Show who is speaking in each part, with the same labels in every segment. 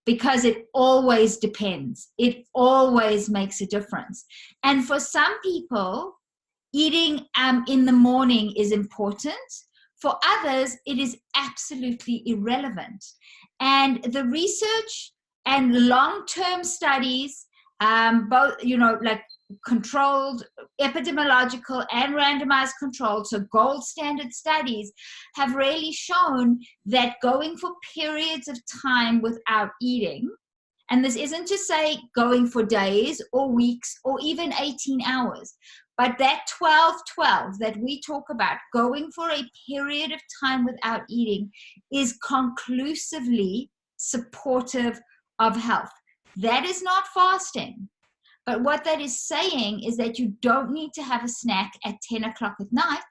Speaker 1: because it always depends. It always makes a difference. And for some people, eating in the morning is important. For others, it is absolutely irrelevant. And the research and long-term studies, both, like controlled, epidemiological and randomized controlled, so gold standard studies, have really shown that going for periods of time without eating, and this isn't to say going for days or weeks or even 18 hours, but that 12-12 that we talk about, going for a period of time without eating, is conclusively supportive of health. That is not fasting. But what that is saying is that you don't need to have a snack at 10 o'clock at night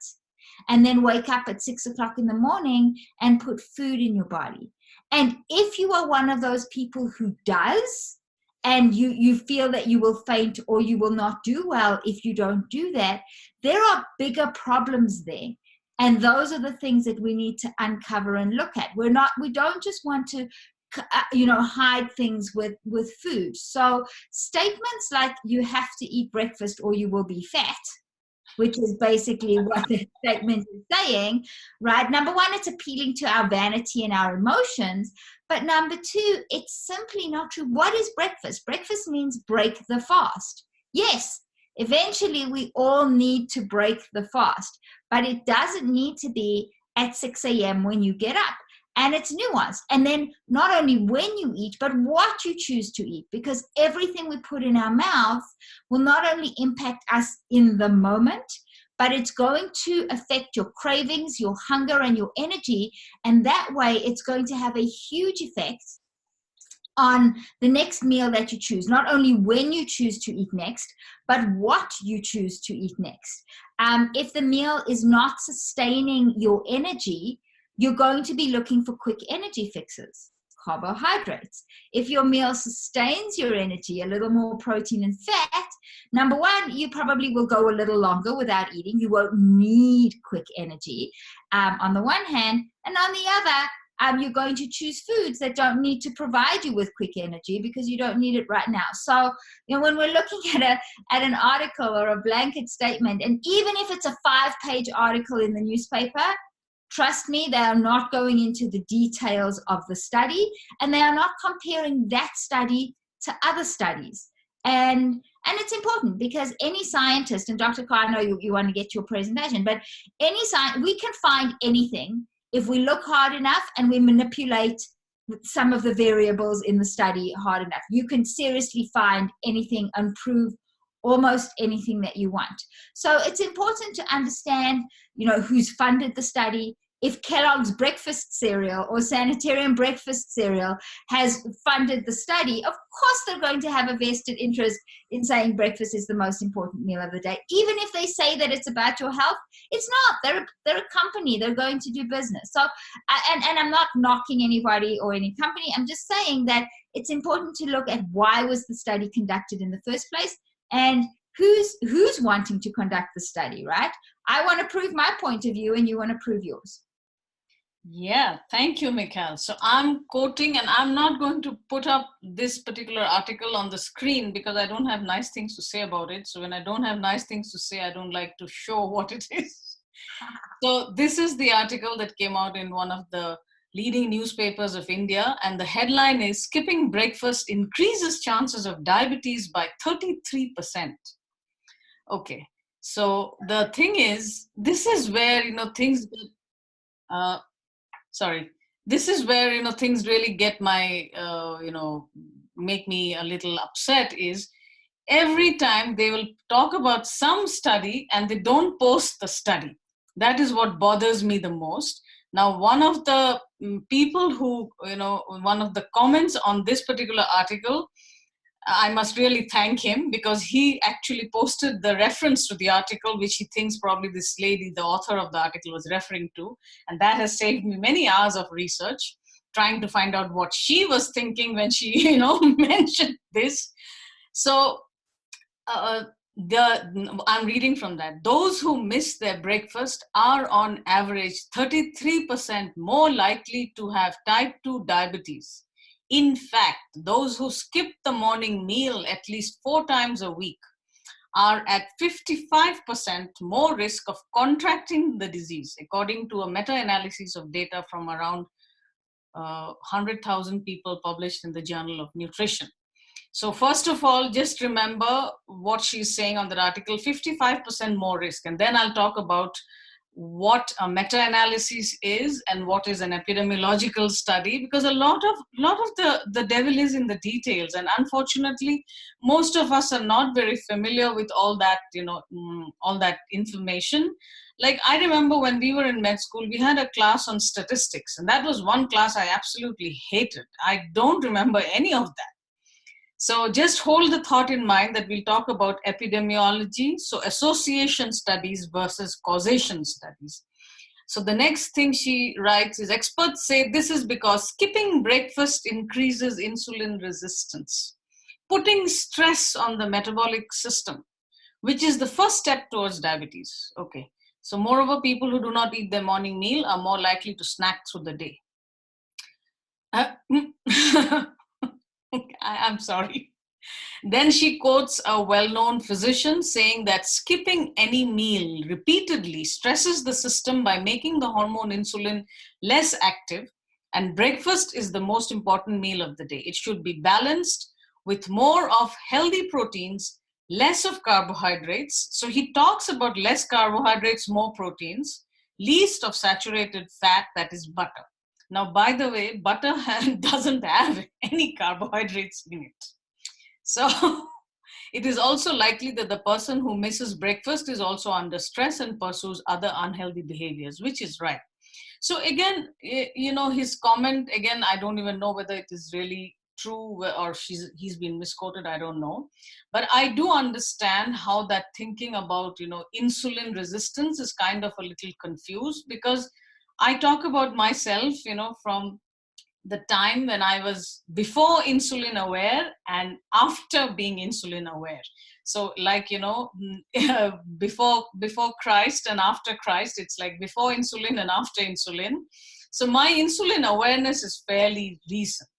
Speaker 1: and then wake up at 6 o'clock in the morning and put food in your body. And if you are one of those people who does, and you feel that you will faint or you will not do well if you don't do that, there are bigger problems there. And those are the things that we need to uncover and look at. We don't just want to hide things with food. So statements like you have to eat breakfast or you will be fat, which is basically what the statement is saying, right? Number one, it's appealing to our vanity and our emotions. But number two, it's simply not true. What is breakfast? Breakfast means break the fast. Yes, eventually we all need to break the fast, but it doesn't need to be at 6 a.m. when you get up. And it's nuanced. And then not only when you eat, but what you choose to eat, because everything we put in our mouth will not only impact us in the moment, but it's going to affect your cravings, your hunger, and your energy. And that way, it's going to have a huge effect on the next meal that you choose. Not only when you choose to eat next, but what you choose to eat next. If the meal is not sustaining your energy, you're going to be looking for quick energy fixes, carbohydrates. If your meal sustains your energy, a little more protein and fat, number one, you probably will go a little longer without eating. You won't need quick energy on the one hand. And on the other, you're going to choose foods that don't need to provide you with quick energy because you don't need it right now. So, when we're looking at an article or a blanket statement, and even if it's a 5-page article in the newspaper, trust me, they are not going into the details of the study, and they are not comparing that study to other studies. And it's important because any scientist, and Dr. Carr, I know you want to get your presentation, but any science, we can find anything if we look hard enough and we manipulate some of the variables in the study hard enough. You can seriously find anything and prove almost anything that you want. So it's important to understand, who's funded the study. If Kellogg's breakfast cereal or Sanitarium breakfast cereal has funded the study, of course they're going to have a vested interest in saying breakfast is the most important meal of the day. Even if they say that it's about your health, it's not. They're a company. They're going to do business. So, and I'm not knocking anybody or any company. I'm just saying that it's important to look at why was the study conducted in the first place, and who's wanting to conduct the study, right? I want to prove my point of view and you want to prove yours.
Speaker 2: Yeah, thank you, Mikhail. So I'm quoting, and I'm not going to put up this particular article on the screen because I don't have nice things to say about it. So when I don't have nice things to say, I don't like to show what it is. So this is the article that came out in one of the leading newspapers of India, and the headline is "Skipping Breakfast Increases Chances of Diabetes by 33%. Okay, so the thing is, this is where things get, this is where things really get my make me a little upset. Is every time they will talk about some study and they don't post the study. That is what bothers me the most. Now, one of the people who, one of the comments on this particular article, I must really thank him because he actually posted the reference to the article, which he thinks probably this lady, the author of the article, was referring to. And that has saved me many hours of research, trying to find out what she was thinking when she, mentioned this. So I'm reading from that. Those who miss their breakfast are on average 33% more likely to have type 2 diabetes. In fact, those who skip the morning meal at least 4 times a week are at 55% more risk of contracting the disease, according to a meta-analysis of data from around 100,000 people published in the Journal of Nutrition. So first of all, just remember what she's saying on that article, 55% more risk. And then I'll talk about what a meta-analysis is and what is an epidemiological study, because a lot of the devil is in the details. And unfortunately, most of us are not very familiar with all that, all that information. Like, I remember when we were in med school, we had a class on statistics, and that was one class I absolutely hated. I don't remember any of that. So just hold the thought in mind that we'll talk about epidemiology, so association studies versus causation studies. So the next thing she writes is, experts say this is because skipping breakfast increases insulin resistance, putting stress on the metabolic system, which is the first step towards diabetes. Okay, so moreover, people who do not eat their morning meal are more likely to snack through the day. I'm sorry. Then she quotes a well-known physician saying that skipping any meal repeatedly stresses the system by making the hormone insulin less active, and breakfast is the most important meal of the day. It should be balanced with more of healthy proteins, less of carbohydrates. So he talks about less carbohydrates, more proteins, least of saturated fat, that is butter. Now, by the way, butter doesn't have any carbohydrates in it. So it is also likely that the person who misses breakfast is also under stress and pursues other unhealthy behaviors, which is right. So again, his comment, again, I don't even know whether it is really true or he's been misquoted, I don't know. But I do understand how that thinking about, insulin resistance is kind of a little confused, because I talk about myself, from the time when I was before insulin aware and after being insulin aware. So like, before Christ and after Christ, it's like before insulin and after insulin. So my insulin awareness is fairly recent.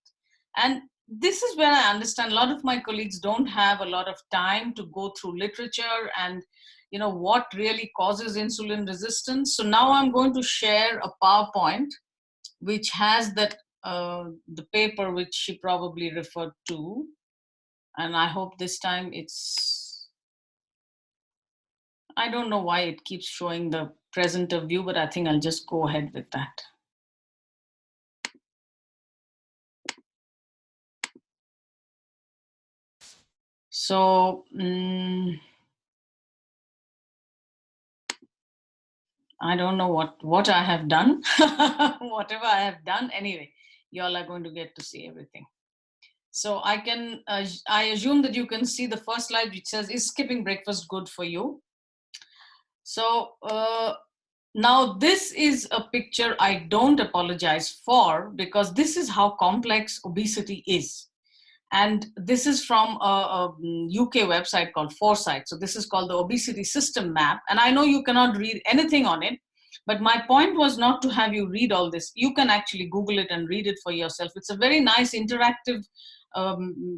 Speaker 2: And this is where I understand a lot of my colleagues don't have a lot of time to go through literature and what really causes insulin resistance. So now I'm going to share a PowerPoint which has that the paper which she probably referred to, and I hope this time I don't know why it keeps showing the presenter view, but I think I'll just go ahead with that. So I don't know what I have done. Whatever I have done, anyway, you all are going to get to see everything. So I assume that you can see the first slide, which says, is skipping breakfast good for you? So now this is a picture I don't apologize for, because this is how complex obesity is. And this is from a UK website called Foresight. So this is called the Obesity System Map. And I know you cannot read anything on it, but my point was not to have you read all this. You can actually Google it and read it for yourself. It's a very nice interactive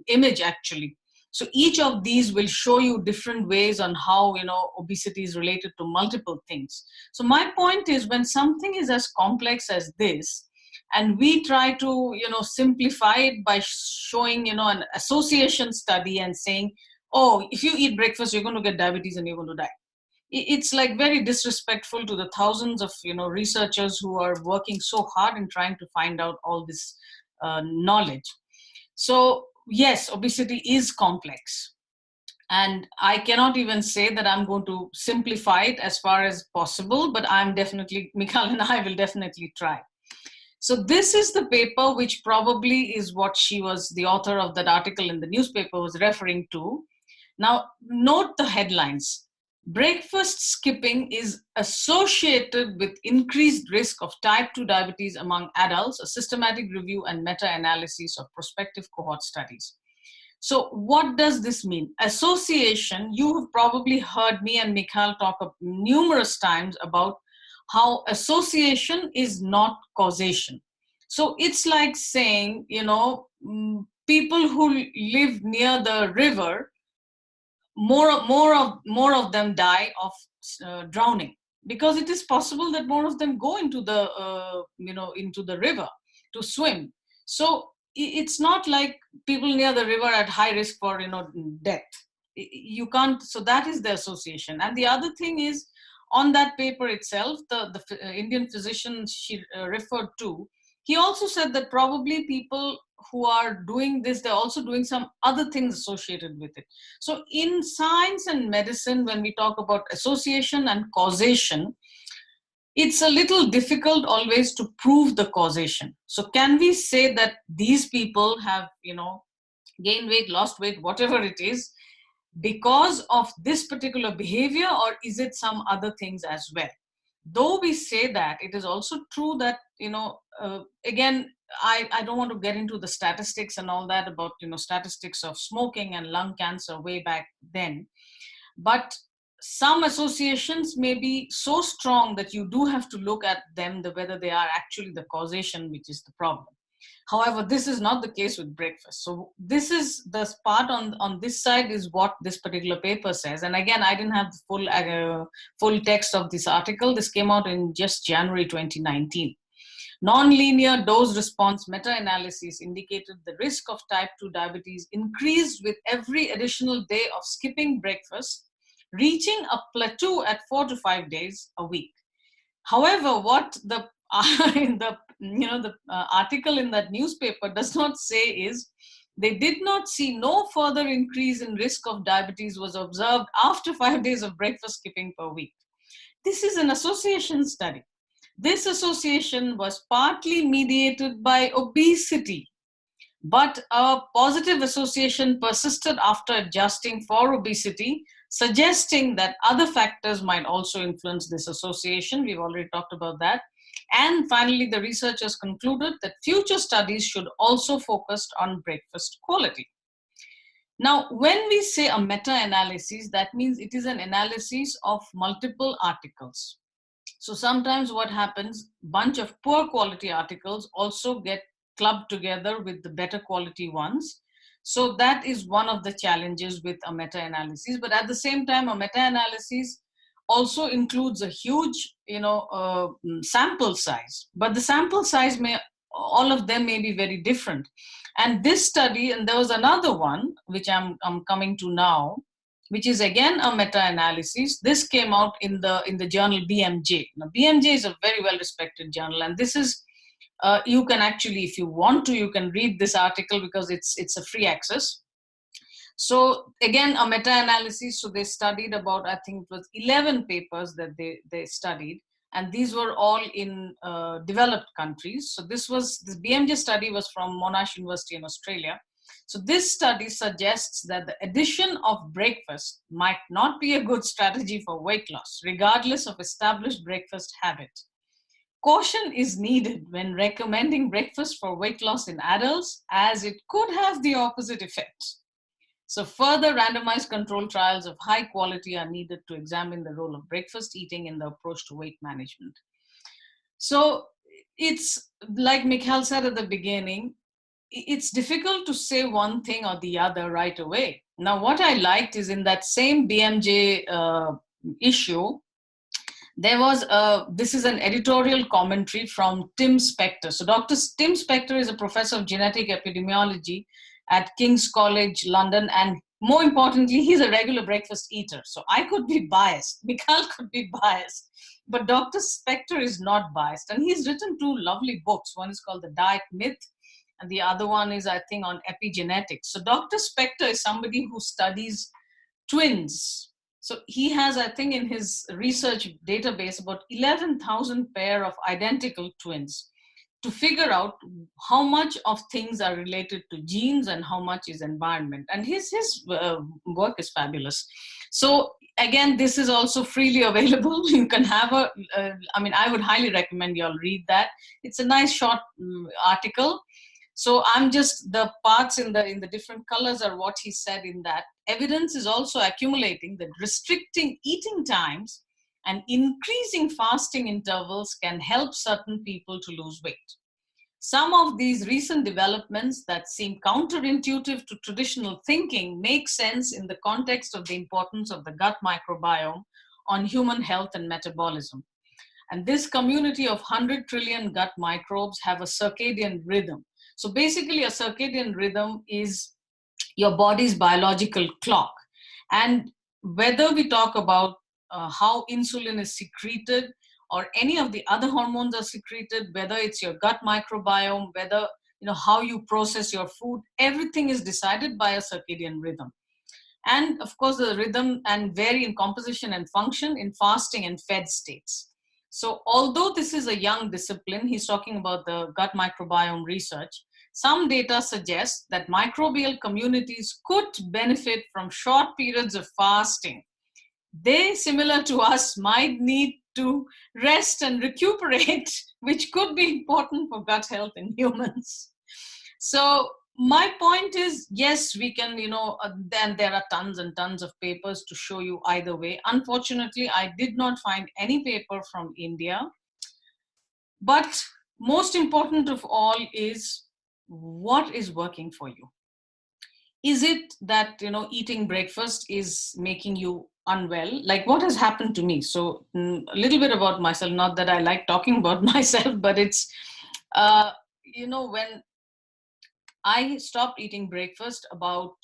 Speaker 2: image, actually. So each of these will show you different ways on how, obesity is related to multiple things. So my point is, when something is as complex as this, and we try to, simplify it by showing, an association study and saying, oh, if you eat breakfast, you're going to get diabetes and you're going to die. It's like very disrespectful to the thousands of, researchers who are working so hard in trying to find out all this knowledge. So yes, obesity is complex. And I cannot even say that I'm going to simplify it as far as possible, but Michal and I will definitely try. So this is the paper, which probably is what the author of that article in the newspaper was referring to. Now, note the headlines. Breakfast skipping is associated with increased risk of type 2 diabetes among adults, a systematic review and meta-analysis of prospective cohort studies. So what does this mean? Association, you have probably heard me and Michal talk numerous times about how association is not causation. So it's like saying, people who live near the river, more of them die of drowning, because it is possible that more of them go into the into the river to swim. So it's not like people near the river at high risk for death. You can't. So that is the association. And the other thing is, on that paper itself, the Indian physician she referred to, he also said that probably people who are doing this, they're also doing some other things associated with it. So in science and medicine, when we talk about association and causation, it's a little difficult always to prove the causation. So can we say that these people have, gained weight, lost weight, whatever it is, because of this particular behavior, or is it some other things as well? Though we say that, it is also true that, again, I don't want to get into the statistics and all that about, statistics of smoking and lung cancer way back then. But some associations may be so strong that you do have to look at them, whether they are actually the causation, which is the problem. However, this is not the case with breakfast. So this is the part on this side is what this particular paper says. And again, I didn't have the full text of this article. This came out in just January 2019. Non-linear dose response meta-analysis indicated the risk of type 2 diabetes increased with every additional day of skipping breakfast, reaching a plateau at 4 to 5 days a week. However, what the article in that newspaper does not say is, they did not see no further increase in risk of diabetes was observed after 5 days of breakfast skipping per week. This is an association study. This association was partly mediated by obesity, but a positive association persisted after adjusting for obesity, suggesting that other factors might also influence this association. We've already talked about that. And finally, the researchers concluded that future studies should also focus on breakfast quality. Now, when we say a meta-analysis, that means it is an analysis of multiple articles. So sometimes what happens, bunch of poor quality articles also get clubbed together with the better quality ones. So that is one of the challenges with a meta-analysis. But at the same time, a meta-analysis also includes a huge, sample size. But the sample size all of them may be very different. And this study, and there was another one, which I'm coming to now, which is again a meta-analysis. This came out in the journal BMJ. Now, BMJ is a very well-respected journal, and this is, you can actually, if you want to, you can read this article because it's a free access. So again, a meta-analysis. So they studied about, I think it was 11 papers that they studied, and these were all in developed countries. So this BMJ study was from Monash University in Australia. So this study suggests that the addition of breakfast might not be a good strategy for weight loss, regardless of established breakfast habit. Caution is needed when recommending breakfast for weight loss in adults, as it could have the opposite effect. So further randomized controlled trials of high quality are needed to examine the role of breakfast eating in the approach to weight management. So it's like Mikhail said at the beginning, it's difficult to say one thing or the other right away. Now, what I liked is in that same BMJ issue, there was this is an editorial commentary from Tim Spector. So Dr. Tim Spector is a professor of genetic epidemiology at King's College London, and more importantly, he's a regular breakfast eater. So I could be biased, Mikhail could be biased, but Dr. Spector is not biased, and he's written 2 lovely books. One is called The Diet Myth, and the other one is, I think, on epigenetics. So Dr. Spector is somebody who studies twins. So he has, I think, in his research database about 11,000 pair of identical twins to figure out how much of things are related to genes and how much is environment. And his work is fabulous. So again, this is also freely available. You can have I would highly recommend you all read that. It's a nice short article. So I'm just, the parts in the different colors are what he said in that. Evidence is also accumulating that restricting eating times and increasing fasting intervals can help certain people to lose weight. Some of these recent developments that seem counterintuitive to traditional thinking make sense in the context of the importance of the gut microbiome on human health and metabolism. And this community of 100 trillion gut microbes have a circadian rhythm. So basically, a circadian rhythm is your body's biological clock. And whether we talk about how insulin is secreted or any of the other hormones are secreted, whether it's your gut microbiome, whether how you process your food, everything is decided by a circadian rhythm. And of course, the rhythm and vary in composition and function in fasting and fed states. So although this is a young discipline, he's talking about the gut microbiome research, some data suggest that microbial communities could benefit from short periods of fasting. They, similar to us, might need to rest and recuperate, which could be important for gut health in humans. So my point is, yes, we can, then there are tons and tons of papers to show you either way. Unfortunately, I did not find any paper from India. But most important of all is, what is working for you? Is it that, eating breakfast is making you unwell? Like what has happened to me? So a little bit about myself, not that I like talking about myself, but it's, when I stopped eating breakfast about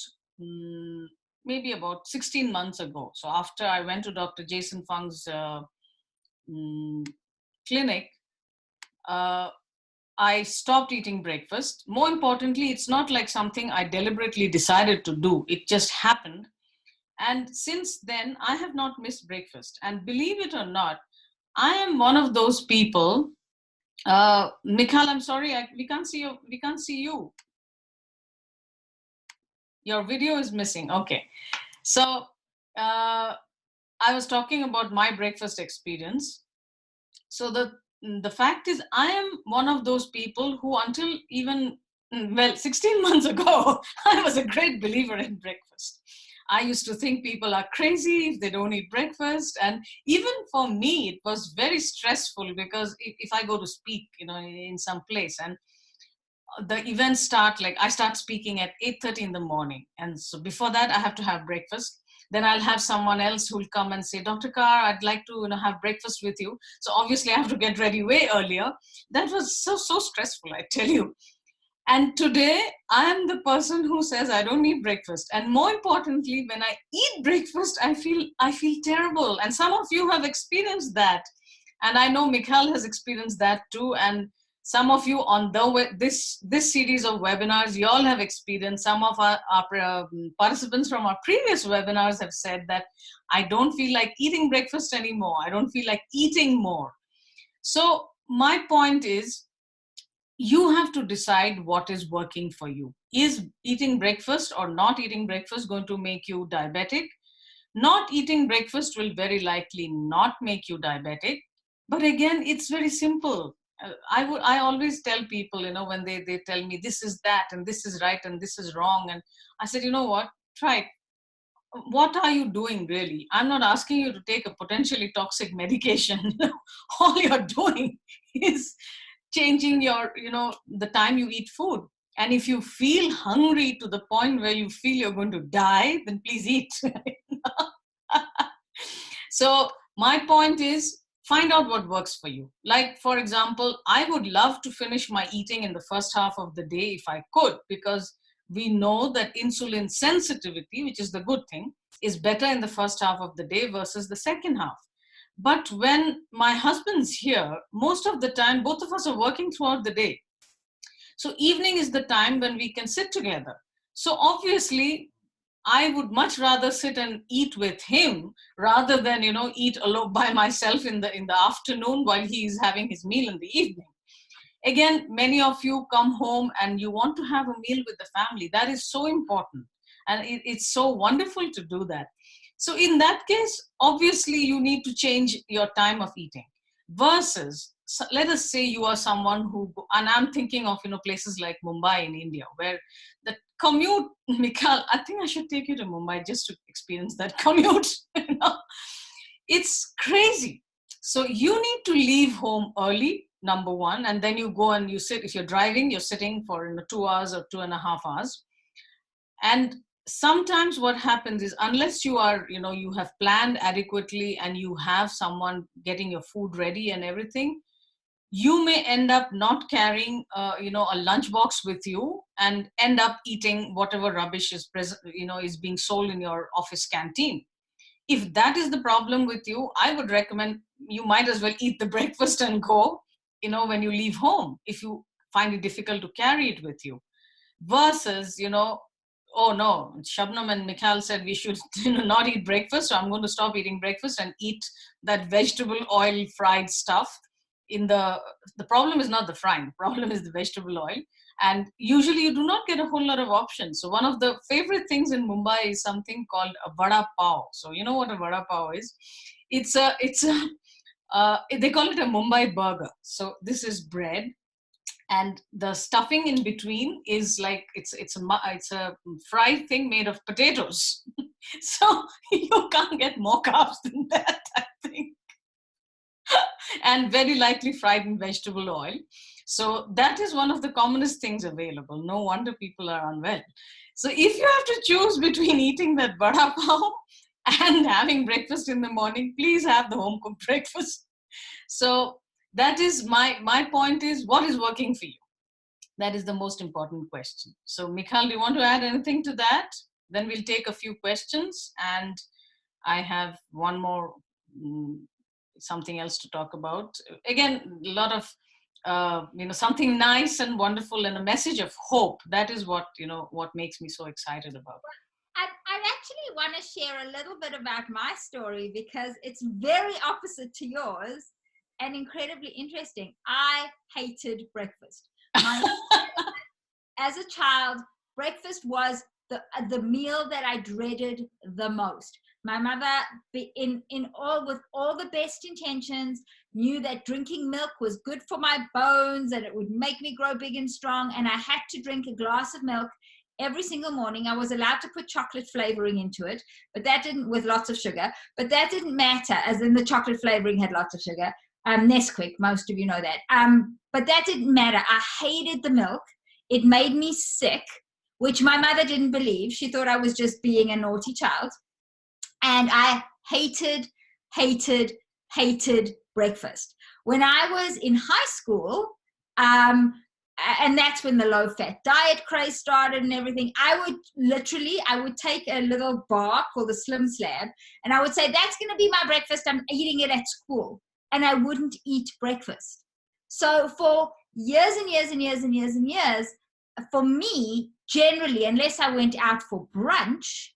Speaker 2: maybe about 16 months ago. So after I went to Dr. Jason Fung's clinic, I stopped eating breakfast. More importantly, it's not like something I deliberately decided to do. It just happened. And since then, I have not missed breakfast. And believe it or not, I am one of those people. Mikhal, I'm sorry, we can't see you. We can't see you. Your video is missing. Okay. So I was talking about my breakfast experience. So the fact is, I am one of those people who until even, 16 months ago, I was a great believer in breakfast. I used to think people are crazy if they don't eat breakfast. And even for me, it was very stressful because if I go to speak, in some place and the events start, like I start speaking at 8:30 in the morning. And so before that, I have to have breakfast. Then I'll have someone else who'll come and say, Dr. Kaur, I'd like to have breakfast with you. So obviously I have to get ready way earlier. That was so stressful, I tell you. And today I am the person who says I don't need breakfast. And more importantly, when I eat breakfast, I feel terrible. And some of you have experienced that. And I know Mikhal has experienced that too. And some of you on this series of webinars, you all have experienced. Some of our participants from our previous webinars have said that I don't feel like eating breakfast anymore. I don't feel like eating more. So my point is, you have to decide what is working for you. Is eating breakfast or not eating breakfast going to make you diabetic? Not eating breakfast will very likely not make you diabetic. But again, it's very simple. I always tell people, when they tell me this is that and this is right and this is wrong. And I said, you know what, try it. What are you doing really? I'm not asking you to take a potentially toxic medication. All you're doing is changing your, the time you eat food. And if you feel hungry to the point where you feel you're going to die, then please eat. So my point is, find out what works for you. Like, for example, I would love to finish my eating in the first half of the day if I could, because we know that insulin sensitivity, which is the good thing, is better in the first half of the day versus the second half. But when my husband's here, most of the time, both of us are working throughout the day. So evening is the time when we can sit together. So obviously, I would much rather sit and eat with him rather than, eat alone by myself in the afternoon while he is having his meal in the evening. Again, many of you come home and you want to have a meal with the family. That is so important. And it's so wonderful to do that. So in that case, obviously you need to change your time of eating versus, let us say you are someone who, and I'm thinking of, places like Mumbai in India, where the commute, Mikhal, I think I should take you to Mumbai just to experience that commute. It's crazy. So you need to leave home early number one, and then you go and you sit. If you're driving, you're sitting for 2 hours or 2.5 hours. And sometimes what happens is, unless you are, you have planned adequately and you have someone getting your food ready and everything, you may end up not carrying, a lunchbox with you and end up eating whatever rubbish is present, is being sold in your office canteen. If that is the problem with you, I would recommend you might as well eat the breakfast and go, when you leave home, if you find it difficult to carry it with you. Versus, oh no, Shabnam and Mikhail said we should not eat breakfast, so I'm going to stop eating breakfast and eat that vegetable oil fried stuff. The problem is not the frying, the problem is the vegetable oil. And usually you do not get a whole lot of options. So one of the favorite things in Mumbai is something called a vada pav. So you know what a vada pav is? They call it a Mumbai burger. So this is bread, and the stuffing in between is like it's a fried thing made of potatoes. So you can't get more carbs than that, I think. And very likely fried in vegetable oil. So that is one of the commonest things available. No wonder people are unwell. So if you have to choose between eating that vada pav and having breakfast in the morning, please have the home cooked breakfast. So that is my point is, what is working for you? That is the most important question. So Mikhail, do you want to add anything to that? Then we'll take a few questions, and I have one more, something else to talk about. Again, a lot of, something nice and wonderful and a message of hope. That is what makes me so excited about.
Speaker 1: I actually want to share a little bit about my story, because it's very opposite to yours and incredibly interesting. I hated breakfast. As a child, breakfast was the meal that I dreaded the most. My mother, with all the best intentions, knew that drinking milk was good for my bones and it would make me grow big and strong. And I had to drink a glass of milk every single morning. I was allowed to put chocolate flavoring into it, with lots of sugar, but that didn't matter, as in the chocolate flavoring had lots of sugar. Nesquik, most of you know that. But that didn't matter. I hated the milk. It made me sick, which my mother didn't believe. She thought I was just being a naughty child. And I hated breakfast. When I was in high school, and that's when the low-fat diet craze started and everything, I would take a little bar called the Slim Slab, and I would say, that's going to be my breakfast. I'm eating it at school. And I wouldn't eat breakfast. So for years and years and years and years and years, for me, generally, unless I went out for brunch,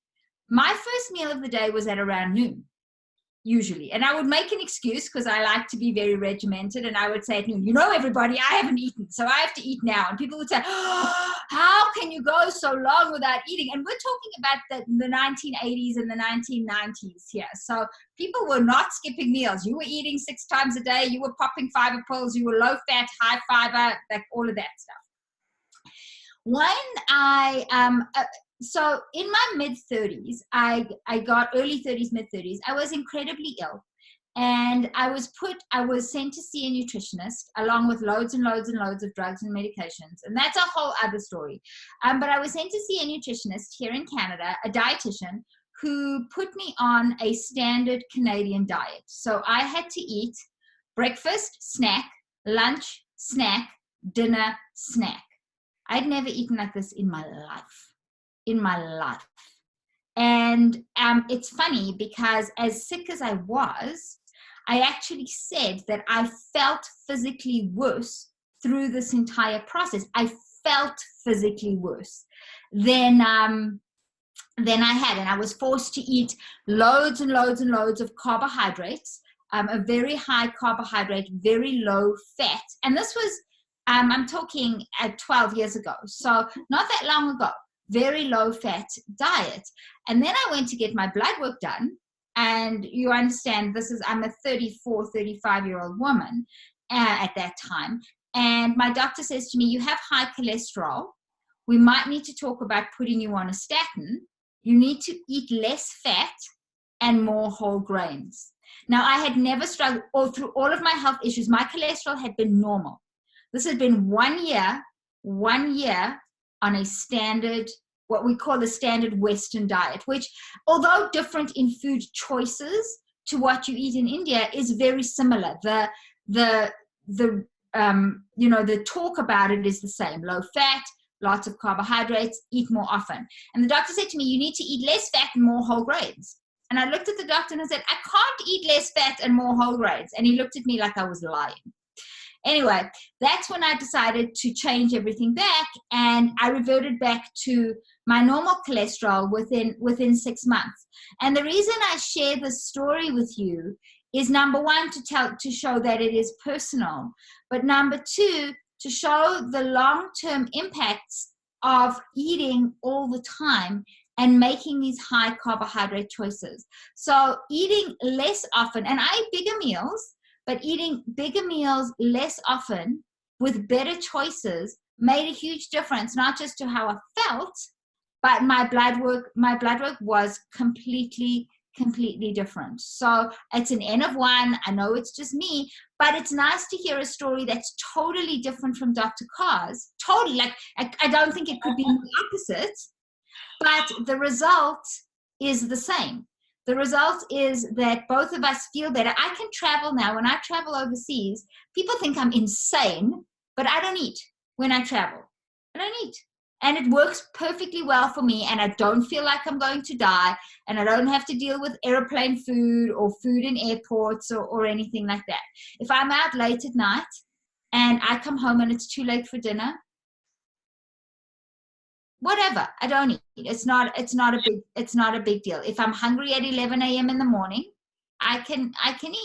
Speaker 1: my first meal of the day was at around noon, usually. And I would make an excuse, because I like to be very regimented, and I would say at noon, everybody, I haven't eaten, so I have to eat now. And people would say, oh, how can you go so long without eating? And we're talking about the 1980s and the 1990s here. So people were not skipping meals. You were eating 6 times a day. You were popping fiber pills. You were low fat, high fiber, like all of that stuff. So in my mid-30s, I got early 30s, mid-30s, I was incredibly ill. And I was sent to see a nutritionist, along with loads and loads and loads of drugs and medications. And that's a whole other story. But I was sent to see a nutritionist here in Canada, a dietitian, who put me on a standard Canadian diet. So I had to eat breakfast, snack, lunch, snack, dinner, snack. I'd never eaten like this in my life. And it's funny, because as sick as I was, I actually said that I felt physically worse through this entire process. I felt physically worse than I had. And I was forced to eat loads and loads and loads of carbohydrates, a very high carbohydrate, very low fat. And this was, I'm talking 12 years ago. So not that long ago. Very low fat diet. And then I went to get my blood work done. And you understand, I'm a 34, 35-year-old woman at that time. And my doctor says to me, you have high cholesterol. We might need to talk about putting you on a statin. You need to eat less fat and more whole grains. Now, I had never struggled, or through all of my health issues, my cholesterol had been normal. This had been 1 year on a standard, what we call a standard Western diet, which, although different in food choices to what you eat in India, is very similar. The talk about it is the same: low fat, lots of carbohydrates, eat more often. And the doctor said to me, you need to eat less fat and more whole grains. And I looked at the doctor and I said, I can't eat less fat and more whole grains. And he looked at me like I was lying. Anyway, that's when I decided to change everything back, and I reverted back to my normal cholesterol within 6 months. And the reason I share this story with you is, number one, to show that it is personal, but number two, to show the long-term impacts of eating all the time and making these high carbohydrate choices. So eating less often, and I eat bigger meals, but eating bigger meals less often with better choices made a huge difference, not just to how I felt, but my blood work was completely different. So it's an N of 1. I know it's just me, but it's nice to hear a story that's totally different from Dr. Carr's. Totally, like I don't think it could be the opposite, but the result is the same. The result is that both of us feel better. I can travel now. When I travel overseas, people think I'm insane, but I don't eat when I travel. I don't eat. And it works perfectly well for me, and I don't feel like I'm going to die, and I don't have to deal with airplane food or food in airports or anything like that. If I'm out late at night and I come home and it's too late for dinner, whatever, I don't eat. It's not a big deal. If I'm hungry at 11 a.m. in the morning, I can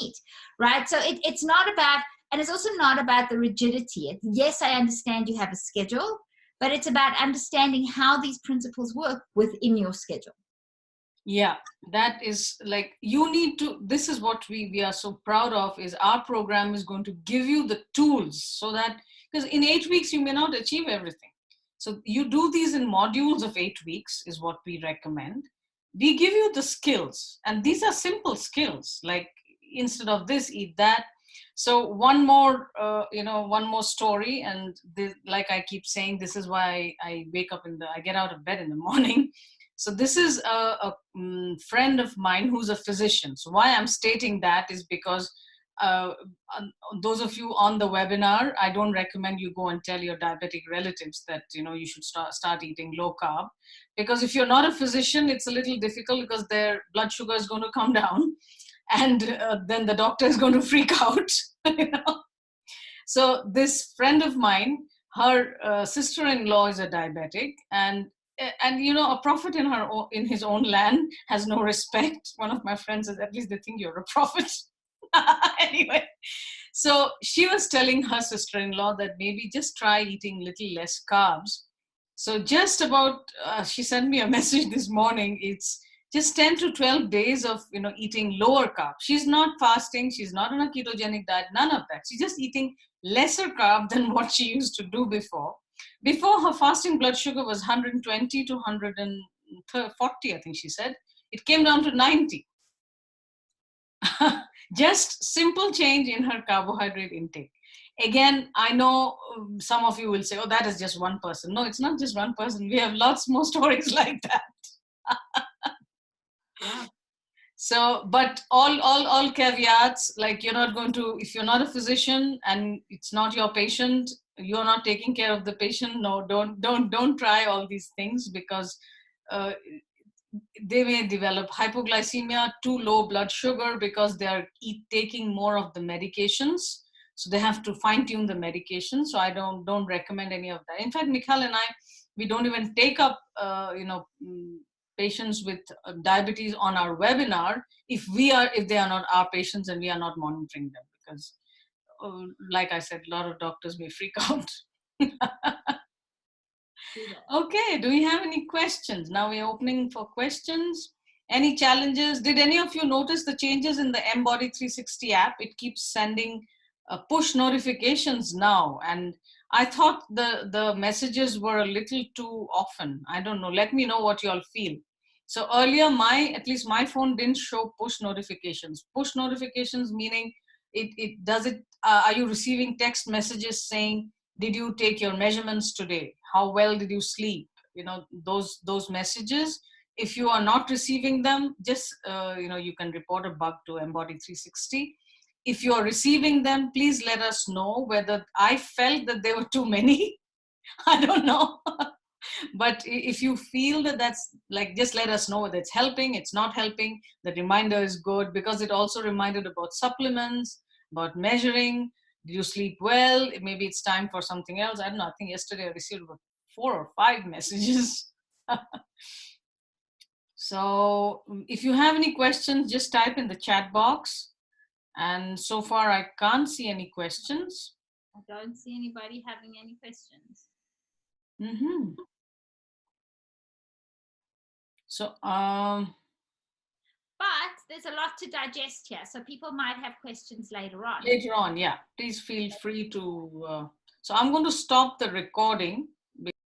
Speaker 1: eat, right? So it's not about, and it's also not about the rigidity. Yes, I understand you have a schedule, but it's about understanding how these principles work within your schedule.
Speaker 2: Yeah, that is like, you need to, this is what we are so proud of, is our program is going to give you the tools, so that, because in 8 weeks you may not achieve everything. So you do these in modules of 8 weeks is what we recommend. We give you the skills, and these are simple skills, like instead of this, eat that. So one more story, and this, like I keep saying, this is why I wake up I get out of bed in the morning. So this is a friend of mine who's a physician. So why I'm stating that is because those of you on the webinar, I don't recommend you go and tell your diabetic relatives that you should start eating low carb, because if you're not a physician, it's a little difficult, because their blood sugar is going to come down, and then the doctor is going to freak out. So this friend of mine, her sister-in-law is a diabetic, and a prophet in his own land has no respect. One of my friends says, at least they think you're a prophet. Anyway, so she was telling her sister-in-law that maybe just try eating little less carbs. So just about, she sent me a message this morning, it's just 10 to 12 days of eating lower carb. She's not fasting, she's not on a ketogenic diet, none of that. She's just eating lesser carb than what she used to do before. Before, her fasting blood sugar was 120 to 140, I think she said. It came down to 90. Just simple change in her carbohydrate intake. Again, I know some of you will say, oh, that is just one person. No, it's not just one person. We have lots more stories like that. Yeah. So, but all caveats, like you're not going to, if you're not a physician and it's not your patient, you're not taking care of the patient. No, don't try all these things, because they may develop hypoglycemia, too low blood sugar, because they are taking more of the medications. So they have to fine tune the medication. So I don't recommend any of that. In fact, Michal and I, we don't even take up, patients with diabetes on our webinar if they are not our patients and we are not monitoring them, because like I said, a lot of doctors may freak out. Okay, do we have any questions? Now we're opening for questions. Any challenges? Did any of you notice the changes in the Embody 360 app? It keeps sending push notifications now, and I thought the messages were a little too often. I don't know. Let me know what you all feel. So earlier, at least my phone didn't show push notifications. Push notifications meaning are you receiving text messages saying, did you take your measurements today? How well did you sleep? Those messages. If you are not receiving them, just, you can report a bug to Embody 360. If you are receiving them, please let us know. Whether I felt that there were too many, I don't know. But if you feel that that's like, just let us know whether it's helping, it's not helping. The reminder is good because it also reminded about supplements, about measuring. Did you sleep well? Maybe it's time for something else. I don't know. I think yesterday I received about 4 or 5 messages. So if you have any questions, just type in the chat box. And so far, I can't see any questions.
Speaker 1: I don't see anybody having any questions.
Speaker 2: Mm-hmm. So,
Speaker 1: but there's a lot to digest here, so people might have questions later on.
Speaker 2: Later on, yeah. Please feel free to. So I'm going to stop the recording.